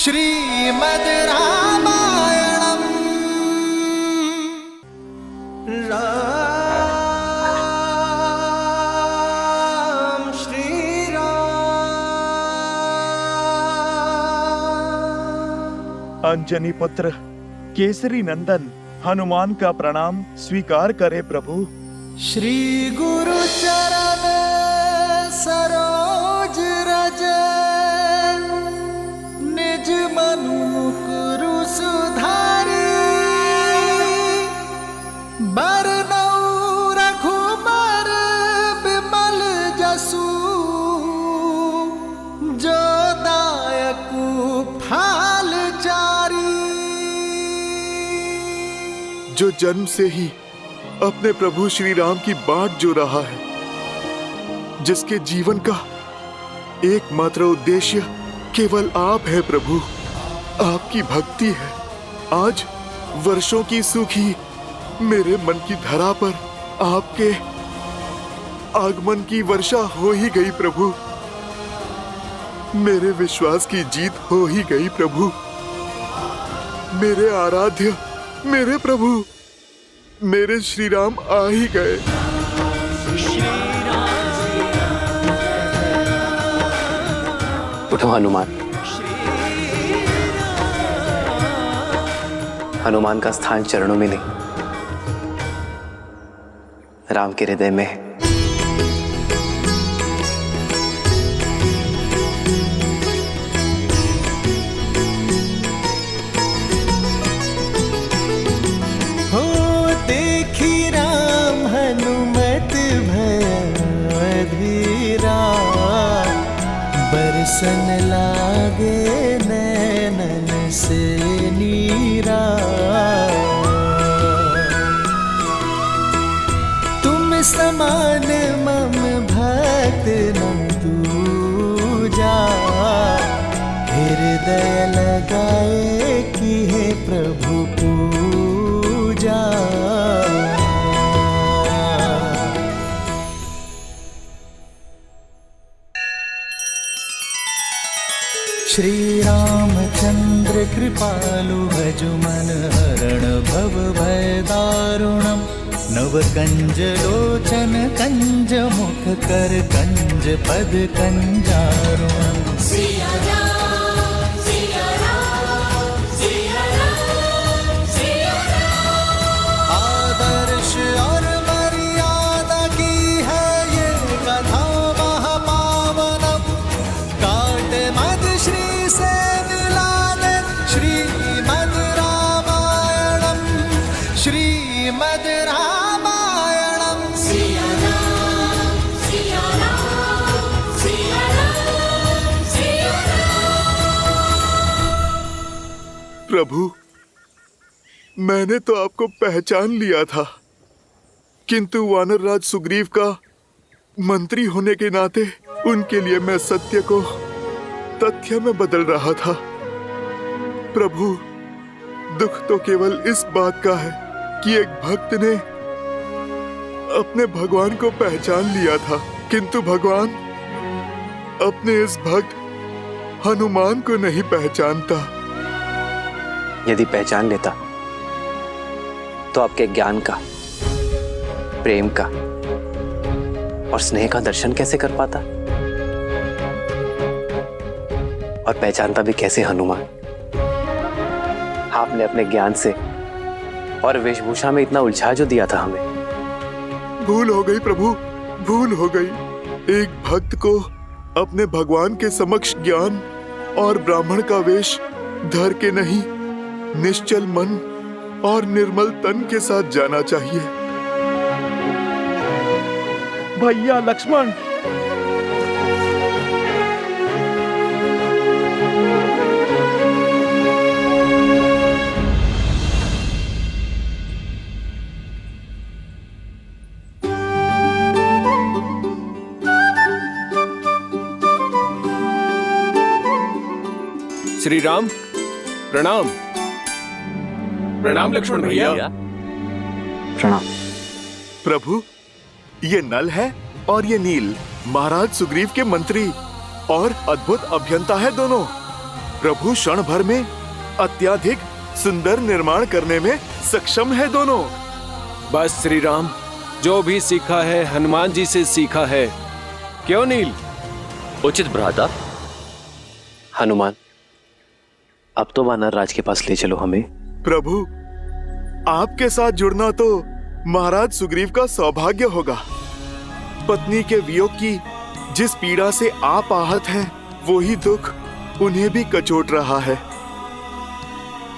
श्रीमद् रामायणम् राम श्री राम। अंजनी पुत्र केसरी नंदन हनुमान का प्रणाम स्वीकार करे प्रभु। श्री गुरु चरण सरोज रज निज मनु मुकुरु सुधारी बरनउँ रघुबर बिमल जसु जो दायकु फाल चारी। जो जन्म से ही अपने प्रभु श्री राम की बाट जो रहा है, जिसके जीवन का एकमात्र उद्देश्य केवल आप है प्रभु, आपकी भक्ति है। आज वर्षों की सूखी मेरे मन की धरा पर आपके आगमन की वर्षा हो ही गई प्रभु। मेरे विश्वास की जीत हो ही गई प्रभु। मेरे आराध्य, मेरे प्रभु, मेरे श्री राम आ ही गए। उठो हनुमान। हनुमान का स्थान चरणों में नहीं, राम के हृदय में है। बरसन लागे नैनन से नीरा, तुम समान मम भक्त न दूजा। हृदय लगाए कि हे प्रभु पूजा। श्री रामचंद्र कृपालु भजु मन हरण भव भय दारुणम। नव कंज लोचन कंज मुख कर कंज पद कंजारुणम। सिया राम, सिया राम, सिया राम, सिया राम। आदर्श और मर्यादा की है ये कथा महापावनम। काट मद श्री से मिला दे श्रीमद् रामायणम, श्रीमद् रामायणम। सिया राम, सिया राम, सिया राम, सिया राम। प्रभु, मैंने तो आपको पहचान लिया था, किंतु वानरराज सुग्रीव का मंत्री होने के नाते उनके लिए मैं सत्य को तथ्य में बदल रहा था। प्रभु, दुख तो केवल इस बात का है कि एक भक्त ने अपने भगवान को पहचान लिया था, किंतु भगवान अपने इस भक्त हनुमान को नहीं पहचानता। यदि पहचान लेता तो आपके ज्ञान का, प्रेम का और स्नेह का दर्शन कैसे कर पाता, और पहचानता भी कैसे हनुमान। आपने अपने ज्ञान से और वेशभूषा में इतना उलझा जो दिया था हमें। भूल हो गई प्रभु, भूल हो गई। एक भक्त को अपने भगवान के समक्ष ज्ञान और ब्राह्मण का वेश धर के नहीं, निश्चल मन और निर्मल तन के साथ जाना चाहिए। भैया लक्ष्मण, श्री राम, प्रणाम। प्रणाम लक्ष्मण भैया। प्रणाम। प्रभु, ये नल है और ये नील, महाराज सुग्रीव के मंत्री और अद्भुत अभियंता है दोनों। प्रभु क्षण भर में अत्यधिक सुंदर निर्माण करने में सक्षम है दोनों। बस श्री राम, जो भी सीखा है हनुमान जी से सीखा है। क्यों नील? उचित भ्राता। हनुमान, अब तो वानर राज के पास ले चलो हमें। प्रभु, आपके साथ जुड़ना तो महाराज सुग्रीव का सौभाग्य होगा। पत्नी के वियोग की जिस पीड़ा से आप आहत हैं, वही दुख उन्हें भी कचोट रहा है।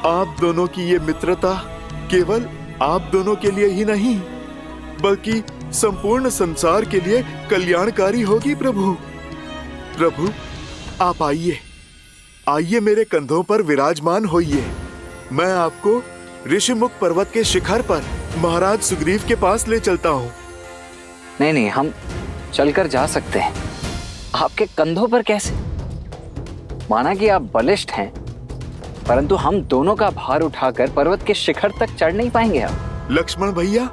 आप दोनों की ये मित्रता केवल आप दोनों के लिए ही नहीं, बल्कि संपूर्ण संसार के लिए कल्याणकारी होगी। प्रभु, प्रभु, आप आइए, आइए मेरे कंधों पर विराजमान होइए। मैं आपको ऋषिमुख पर्वत के शिखर पर महाराज सुग्रीव के पास ले चलता हूँ। नहीं नहीं, हम चलकर जा सकते हैं। आपके कंधों पर कैसे? माना कि आप बलिष्ठ हैं, परंतु हम दोनों का भार उठाकर पर्वत के शिखर तक चढ़ नहीं पाएंगे आप। लक्ष्मण भैया,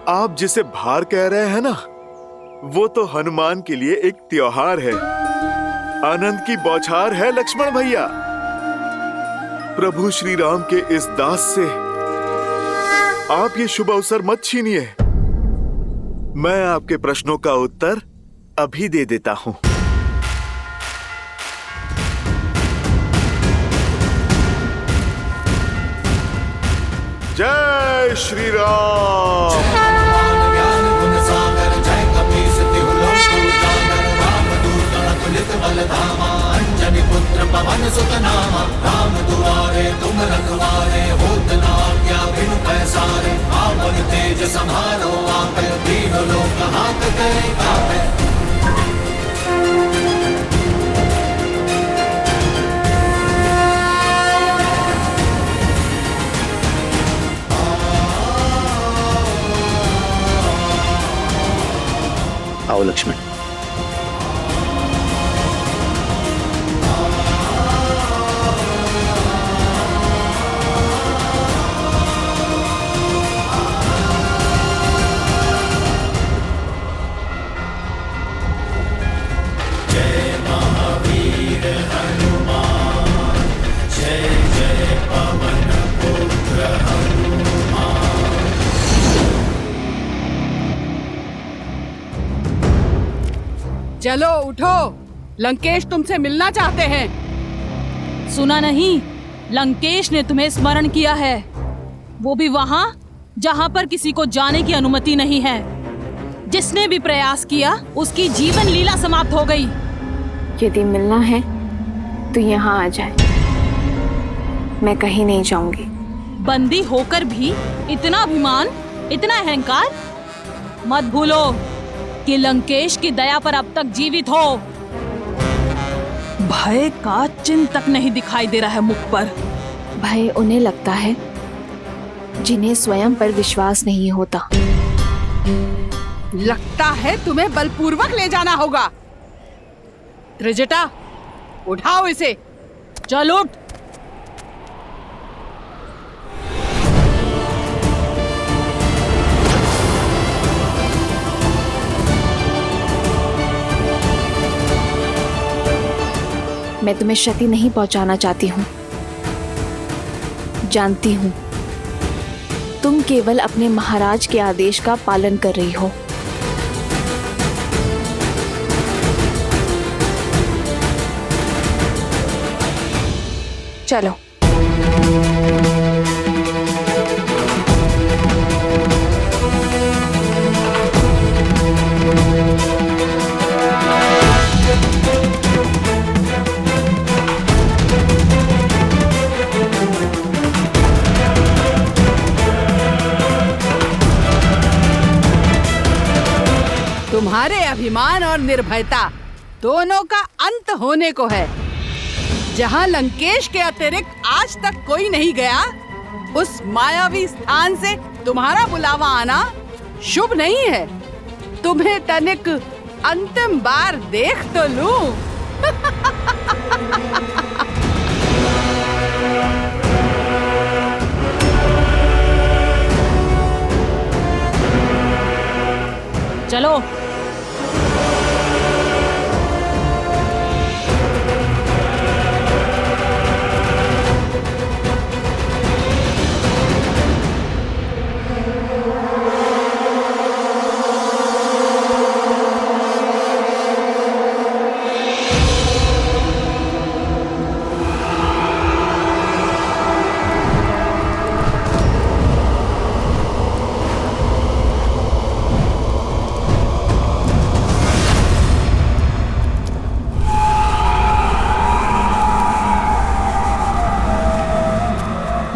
आप जिसे भार कह रहे हैं ना, वो तो हनुमान के लिए एक त्योहार है, आनंद की बौछार है। लक्ष्मण भैया, प्रभु श्री राम के इस दास से आप ये शुभ अवसर मत छीनिए। मैं आपके प्रश्नों का उत्तर अभी दे देता हूँ। जय श्री राम। ज्ञान गुण सागर जय कपीस तिहु लोक उजागर रामदूत अतुलित बल धामा अंजनी पुत्र पवन सुत नामा राम दुआरे तुम रखवारे होत न आज्ञा बिनु पैसारे आपन तेज समारो आपे दीन लोक हाथ करे कापे। आओ लक्ष्मण। चलो उठो, लंकेश तुमसे मिलना चाहते हैं। सुना नहीं, लंकेश ने तुम्हें स्मरण किया है, वो भी वहाँ जहाँ पर किसी को जाने की अनुमति नहीं है। जिसने भी प्रयास किया उसकी जीवन लीला समाप्त हो गई। यदि मिलना है तो यहाँ आ जाए, मैं कहीं नहीं जाऊंगी। बंदी होकर भी इतना अभिमान, इतना अहंकार? मत भूलो कि लंकेश की दया पर अब तक जीवित हो। भय का चिन्ह तक नहीं दिखाई दे रहा है मुख पर। भय उन्हें लगता है जिन्हें स्वयं पर विश्वास नहीं होता। लगता है तुम्हें बलपूर्वक ले जाना होगा। त्रिजटा, उठाओ इसे। चल उठ। मैं तुम्हें क्षति नहीं पहुंचाना चाहती हूँ। जानती हूँ तुम केवल अपने महाराज के आदेश का पालन कर रही हो। चलो। तुम्हारे अभिमान और निर्भयता दोनों का अंत होने को है। जहाँ लंकेश के अतिरिक्त आज तक कोई नहीं गया, उस मायावी स्थान से तुम्हारा बुलावा आना शुभ नहीं है। तुम्हें तनिक अंतिम बार देख तो लूं। चलो।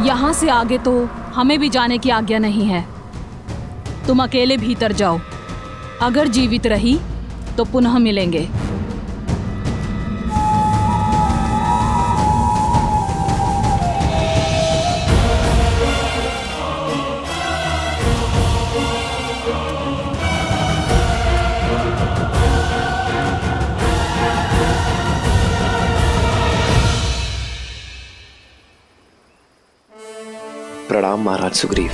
यहाँ से आगे तो हमें भी जाने की आज्ञा नहीं है। तुम अकेले भीतर जाओ। अगर जीवित रही तो पुनः मिलेंगे। प्रणाम महाराज सुग्रीव।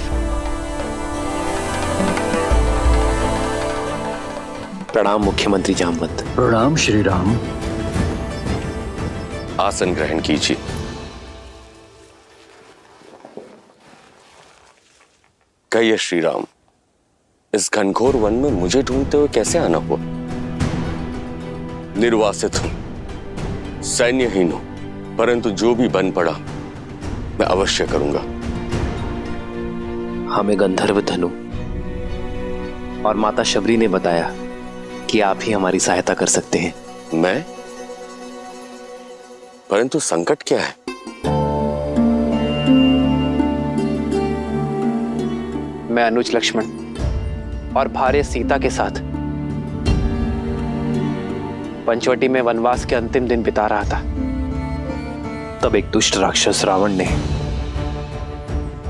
प्रणाम मुख्यमंत्री जामवंत। प्रणाम श्री राम। आसन ग्रहण कीजिए। कहिए श्री राम, इस घनघोर वन में मुझे ढूंढते हुए कैसे आना हुआ? निर्वासित हूं, सैन्यहीन हूं, परंतु जो भी बन पड़ा मैं अवश्य करूंगा। हमें गंधर्व धनु और माता शबरी ने बताया कि आप ही हमारी सहायता कर सकते हैं। मैं? परंतु संकट क्या है? मैं अनुज लक्ष्मण और भार्य सीता के साथ पंचवटी में वनवास के अंतिम दिन बिता रहा था। तब एक दुष्ट राक्षस रावण ने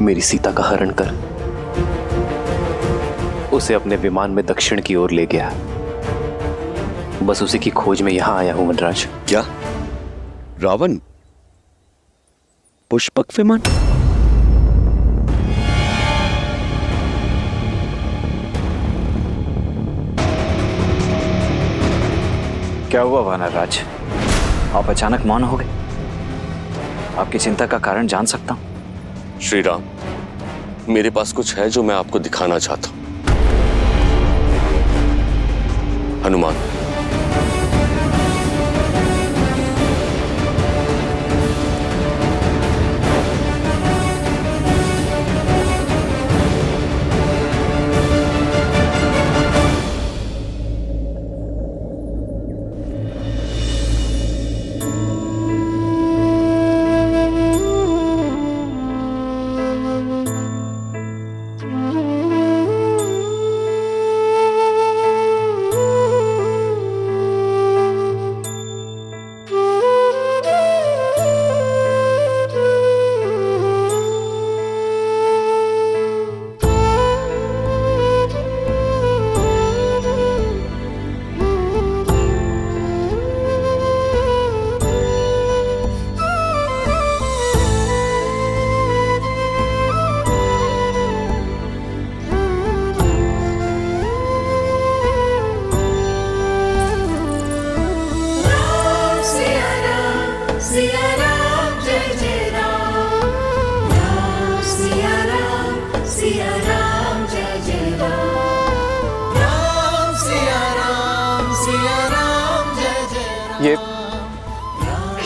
मेरी सीता का हरण कर उसे अपने विमान में दक्षिण की ओर ले गया। बस उसी की खोज में यहां आया हूं वनराज। क्या? रावण? पुष्पक विमान? क्या हुआ वानरराज? आप अचानक मौन हो गए। आपकी चिंता का कारण जान सकता हूं? श्री राम, मेरे पास कुछ है जो मैं आपको दिखाना चाहता हूं। हनुमान,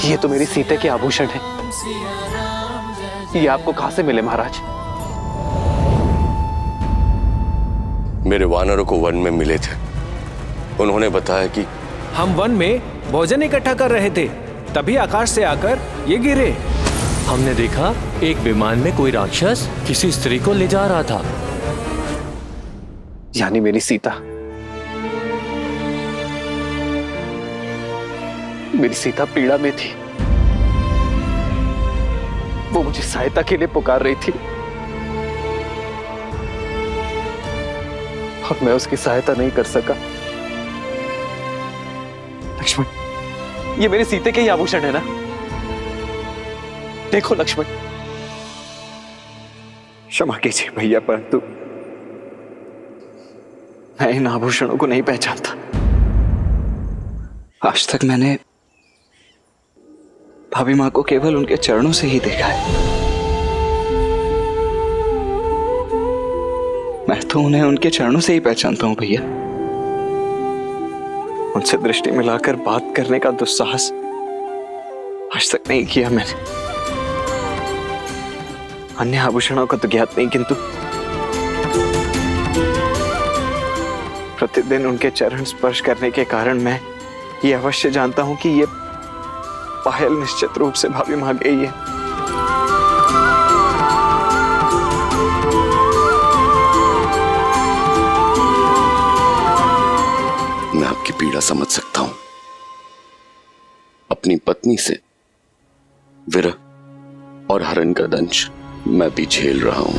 ये तो मेरी सीते के आभूषण है। ये आपको कहां से मिले महाराज? मेरे वानरों को वन में मिले थे। उन्होंने बताया कि हम वन में भोजन इकट्ठा कर रहे थे, तभी आकाश से आकर ये गिरे। हमने देखा एक विमान में कोई राक्षस किसी स्त्री को ले जा रहा था। यानी मेरी सीता, मेरी सीता पीड़ा में थी। वो मुझे सहायता के लिए पुकार रही थी और मैं उसकी सहायता नहीं कर सका। लक्ष्मण, ये मेरे सीते के ही आभूषण है ना? देखो लक्ष्मण। क्षमा कीजिए भैया, परंतु मैं इन आभूषणों को नहीं पहचानता। आज तक मैंने भाभी माँ को केवल उनके चरणों से ही देखा है। मैं तो उन्हें उनके चरणों से ही पहचानता हूं भैया। उनसे दृष्टि मिलाकर बात करने का दुस्साहस आज तक नहीं किया मैंने। अन्य आभूषणों का तो ज्ञात नहीं, किंतु प्रतिदिन उनके चरण स्पर्श करने के कारण मैं ये अवश्य जानता हूं कि ये पायल निश्चित रूप से भाभी मां गई है। पीड़ा समझ सकता हूं। अपनी पत्नी से विरह और हरण का दंश मैं भी झेल रहा हूं।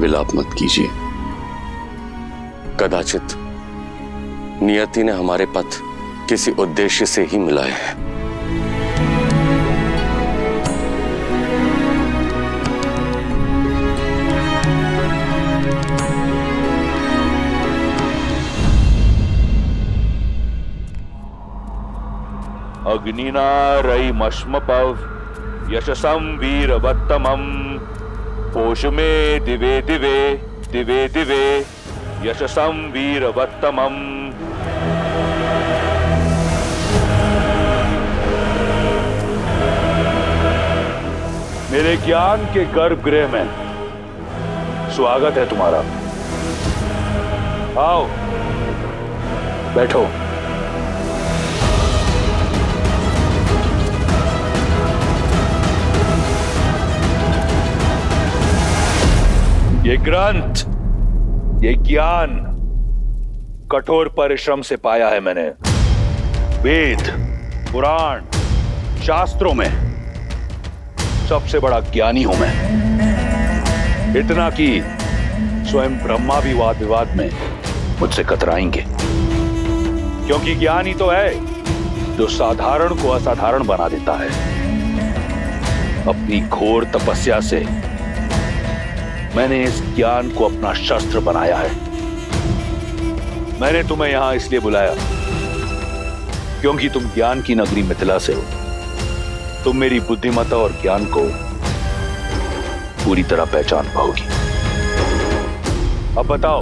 विलाप मत कीजिए। कदाचित नियति ने हमारे पथ किसी उद्देश्य से ही मिलाए हैं। अग्निना रयिमश्मपव यशसं वीरवत्तमं पोषमे दिवे दिवे दिवे दिवे यशसं वीरवत्तमं। मेरे ज्ञान के गर्भगृह में स्वागत है तुम्हारा। आओ बैठो। ये ग्रंथ, ये ज्ञान कठोर परिश्रम से पाया है मैंने। वेद, पुराण, शास्त्रों में सबसे बड़ा ज्ञानी हूं मैं। इतना कि स्वयं ब्रह्मा भी वाद विवाद में मुझसे कतराएंगे, क्योंकि ज्ञान ही तो है जो साधारण को असाधारण बना देता है। अपनी घोर तपस्या से मैंने इस ज्ञान को अपना शस्त्र बनाया है। मैंने तुम्हें यहां इसलिए बुलाया क्योंकि तुम ज्ञान की नगरी मिथिला से हो। तुम मेरी बुद्धिमत्ता और ज्ञान को पूरी तरह पहचान पाओगी। अब बताओ,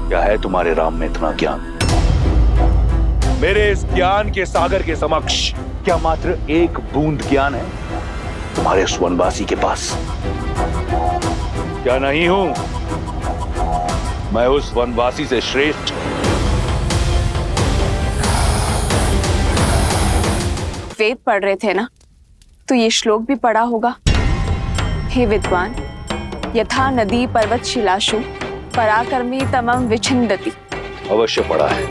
क्या है तुम्हारे राम में इतना ज्ञान? मेरे इस ज्ञान के सागर के समक्ष क्या मात्र एक बूंद ज्ञान है तुम्हारे उस वनवासी के पास? क्या नहीं हूं मैं उस वनवासी से श्रेष्ठ? वेद पढ़ रहे थे ना, तो ये श्लोक भी पढ़ा होगा। हे विद्वान, यथा नदी पर्वत शिलाशु पराक्रमी तमम विछिन्दति। अवश्य पढ़ा है।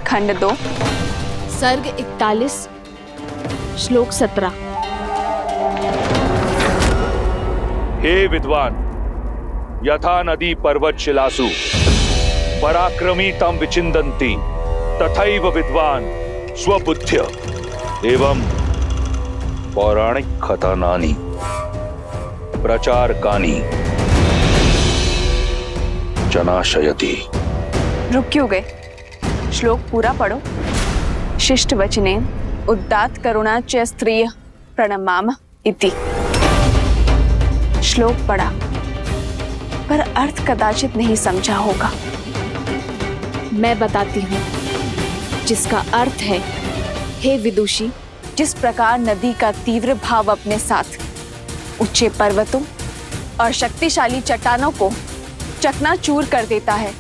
खंड 2 सर्ग 41 श्लोक 17। हे विद्वान, यथा नदी पर्वत शिलासु पराक्रमी तम विचिन्दन्ति तथैव विद्वान स्वबुद्ध्य एवं पौराणिक कथानानि प्रचारकानि जनाशयति। रुक क्यों गए? श्लोक पूरा पढ़ो। शिष्ट वचने उदात्त करुणा च स्त्रिय प्रणमाम इति। श्लोक पढ़ा, पर अर्थ कदाचित नहीं समझा होगा। मैं बताती हूँ, जिसका अर्थ है, हे विदुषी, जिस प्रकार नदी का तीव्र भाव अपने साथ ऊंचे पर्वतों और शक्तिशाली चट्टानों को चकनाचूर कर देता है,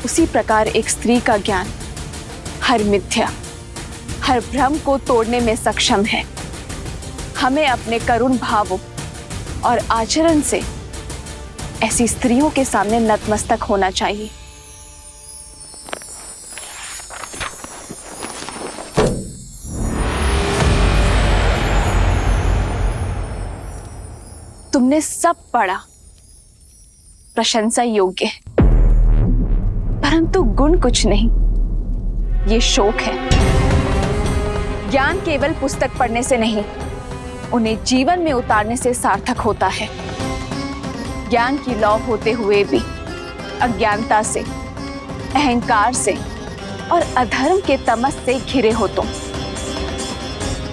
उसी प्रकार एक स्त्री का ज्ञान हर मिथ्या, हर भ्रम को तोड़ने में सक्षम है। हमें अपने करुण भावों और आचरण से ऐसी स्त्रियों के सामने नतमस्तक होना चाहिए। तुमने सब पढ़ा, प्रशंसा योग्य है, परंतु गुण कुछ नहीं। ये शोक है। ज्ञान केवल पुस्तक पढ़ने से नहीं, उन्हें जीवन में उतारने से सार्थक होता है। ज्ञान की लौ होते हुए भी अज्ञानता से, अहंकार से और अधर्म के तमस से घिरे हो तुम,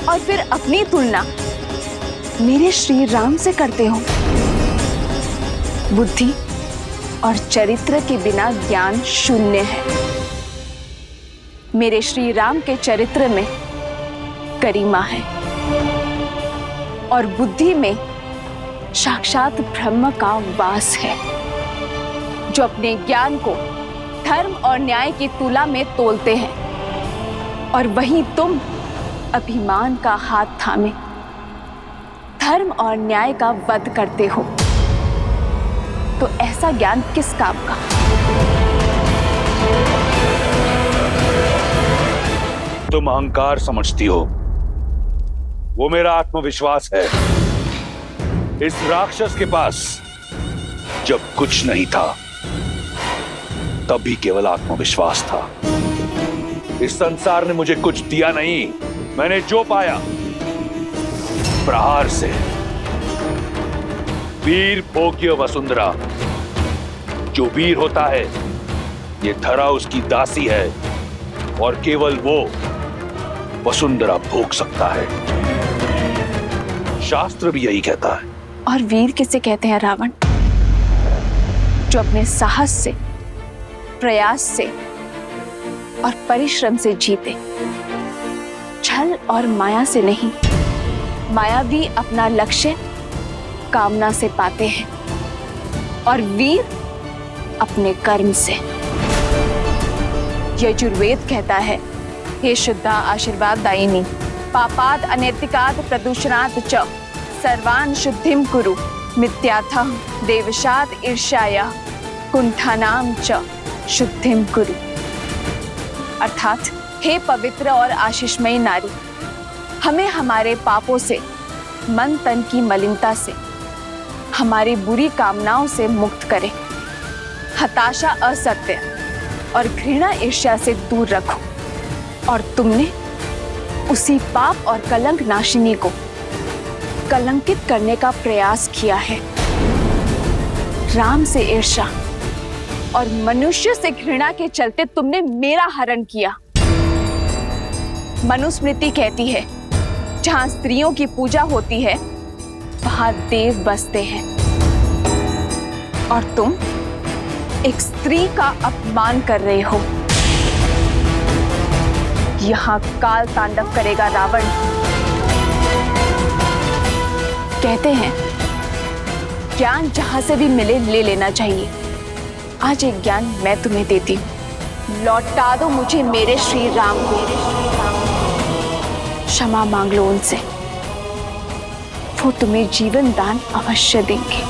और फिर अपनी तुलना मेरे श्री राम से करते हो। बुद्धि और चरित्र के बिना ज्ञान शून्य है। मेरे श्री राम के चरित्र में गरिमा है और बुद्धि में साक्षात ब्रह्म का वास है, जो अपने ज्ञान को धर्म और न्याय की तुला में तोलते हैं, और वहीं तुम अभिमान का हाथ थामे धर्म और न्याय का वध करते हो। तो ऐसा ज्ञान किस काम का? तुम अहंकार समझती हो, वो मेरा आत्मविश्वास है। इस राक्षस के पास जब कुछ नहीं था तब भी केवल आत्मविश्वास था। इस संसार ने मुझे कुछ दिया नहीं, मैंने जो पाया प्रहार से। वीर भोग्य वसुंधरा, जो वीर होता है ये धरा उसकी दासी है और केवल वो वसुंधरा भोग सकता है। शास्त्र भी यही कहता है। और वीर किसे कहते हैं रावण? जो अपने साहस से, प्रयास से और परिश्रम से जीते, छल और माया से नहीं। मायावी अपना लक्ष्य कामना से पाते हैं और वीर अपने कर्म से। यजुर्वेद कहता है, हे शुद्धा आशीर्वाद दायिनी, पापाद अनैतिकाद प्रदूषणात् च सर्वान् शुद्धिम कुरु, मिथ्याथः देवशाद ईर्ष्याया कुंठानाम च शुद्धिम कुरु। अर्थात हे पवित्र और आशीषमयी नारी, हमें हमारे पापों से, मन तन की मलिनता से, हमारी बुरी कामनाओं से मुक्त करे। हताशा, असत्य और घृणा, ईर्ष्या से दूर रखो। और तुमने उसी पाप और कलंक नाशिनी को कलंकित करने का प्रयास किया है। राम से ईर्ष्या और मनुष्य से घृणा के चलते तुमने मेरा हरण किया। मनुस्मृति कहती है, जहां स्त्रियों की पूजा होती है वहां देव बसते हैं, और तुम एक स्त्री का अपमान कर रहे हो। यहां काल तांडव करेगा रावण। कहते हैं ज्ञान जहां से भी मिले ले लेना चाहिए। आज एक ज्ञान मैं तुम्हें देती हूं। लौटा दो मुझे मेरे श्री राम को। क्षमा मांग लो उनसे, वो तुम्हें जीवन दान अवश्य देंगे।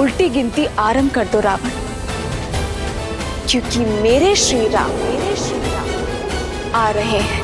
उल्टी गिनती आरंभ कर दो रावण, क्योंकि मेरे श्री राम आ रहे हैं।